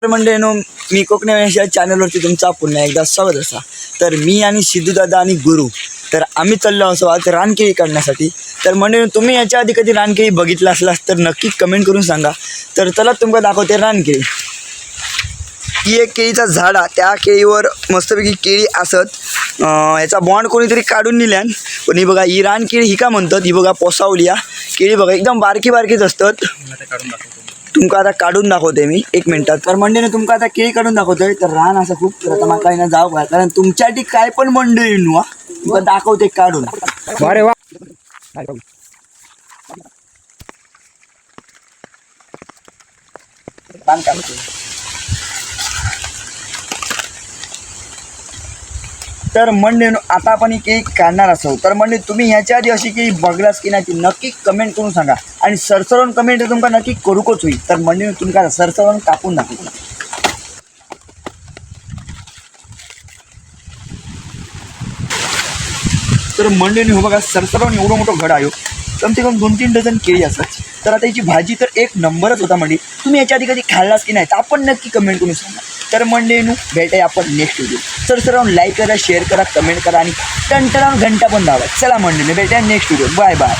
म्हणजे मी कोकणी या चॅनलवरती तुमचा पुन्हा एकदा स्वागत असा. तर मी आणि सिद्धूदादा आणि गुरु तर आम्ही चाललो असो आज रानकेळी काढण्यासाठी. तर म्हणजे तुम्ही याच्या आधी कधी रानकेळी बघितलं असलास तर नक्की कमेंट करून सांगा. तर चला तुमका दाखवते रानकेळी. ही एक केळीचा झाड आहे, त्या केळीवर मस्तपैकी केळी असत. याचा बॉन्ड कोणीतरी काढून नेल्यान. पण ही बघा ही रानकेळी ही का म्हणतात, ही बघा पोसावली या केळी बघा एकदम बारकी बारकीच असतात. तुमका आता काढून दाखवते मी एक मिनिटात. तर मंडळीने तुमका आता केळी काढून दाखवतोय. तर रान असं खूप तर आता मला ना जाऊ काय, कारण तुमच्यासाठी काय पण मंडळी नुवा तुमका दाखवते काढून. अरे वा रान काढतो. तर मंडळी आता आपण ही केळी काढणार असो. तर मंडळी तुम्ही ह्याच्या आधी अशी केळी बघलास की नाही ती नक्की कमेंट करून सांगा. आणि सरसरून कमेंट तुमका नक्की करूकच होईल. तर मंडळी तुमका सरसरून कापून दाखवतो. तर मंडळी हो बघा सरसरून एवढं मोठं घड आहे, कम से कम 2-3 डझन केळी असतात. तर आता याची भाजी तर एक नंबरच होता मंडळी. तुम्ही याच्या आधी कधी खाल्लास की नाही तर आपण नक्की कमेंट करून सांगा. तर मंडळीनू भेटाय आपण नेक्स्ट व्हिडिओ. सरसरून लाईक करा, शेअर करा, कमेंट करा आणि टणटणावून घंटा पण दाबा. चला मंडळीने भेटाय नेक्स्ट व्हिडिओ. Bye bye.